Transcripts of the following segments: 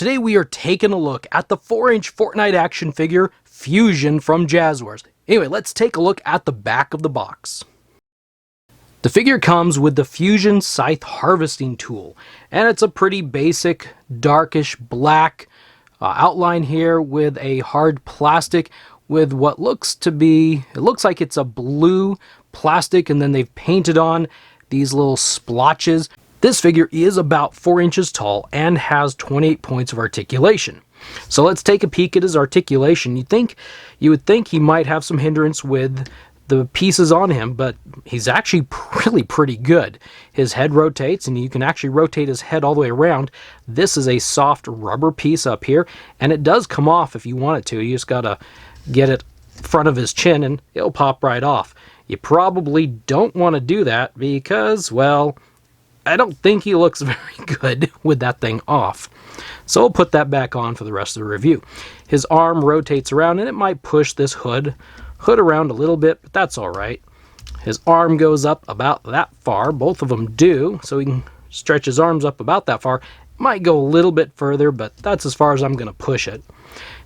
today we are taking a look at the 4-inch Fortnite action figure Fusion from Jazzwares. Anyway, let's take a look at the back of the box. The figure comes with the Fusion Scythe Harvesting Tool, and it's a pretty basic darkish black outline here with a hard plastic with what looks to be, it looks like it's a blue plastic, and then they've painted on these little splotches. This figure is about 4 inches tall and has 28 points of articulation. So let's take a peek at his articulation. You would think he might have some hindrance with the pieces on him, but he's actually really pretty good. His head rotates, and you can actually rotate his head all the way around. This is a soft rubber piece up here, and it does come off if you want it to. You just gotta get it in front of his chin and it'll pop right off. You probably don't want to do that because, well, I don't think he looks very good with that thing off. So we'll put that back on for the rest of the review. His arm rotates around, and it might push this hood around a little bit, but that's all right. His arm goes up about that far. Both of them do, so he can stretch his arms up about that far. Might go a little bit further, but that's as far as I'm going to push it.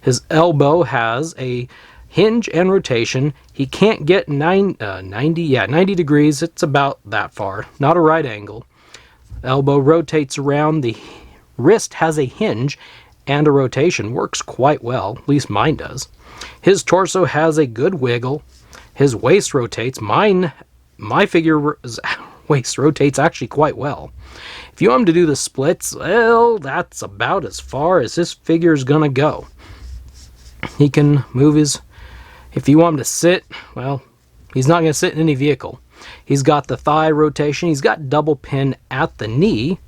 His elbow has a hinge and rotation. He can't get 90 degrees. It's about that far, not a right angle. Elbow rotates around. The wrist has a hinge and a rotation. Works quite well, at least mine does. His torso has a good wiggle. His waist rotates. My figure's waist rotates actually quite well. If you want him to do the splits, well, that's about as far as this figure is gonna go. He can move his, if you want him to sit, well, he's not gonna sit in any vehicle. He's got the thigh rotation. He's got double pin at the knee,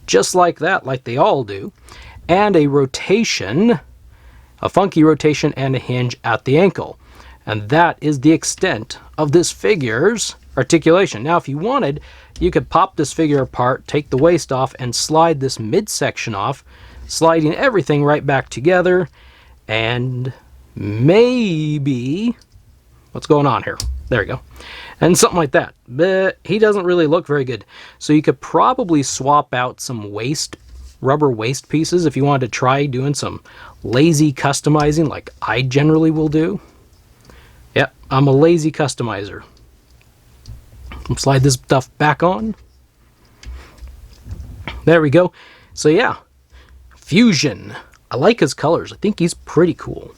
just like that, like they all do, and a rotation, a funky rotation and a hinge at the ankle. And that is the extent of this figure's articulation. Now, if you wanted, you could pop this figure apart, take the waist off, and slide this midsection off, sliding everything right back together, and maybe, what's going on here? There we go. And something like that. But he doesn't really look very good. So you could probably swap out some rubber waist pieces if you wanted to try doing some lazy customizing like I generally will do. Yep, I'm a lazy customizer. Slide this stuff back on. There we go. So yeah, Fusion. I like his colors. I think he's pretty cool.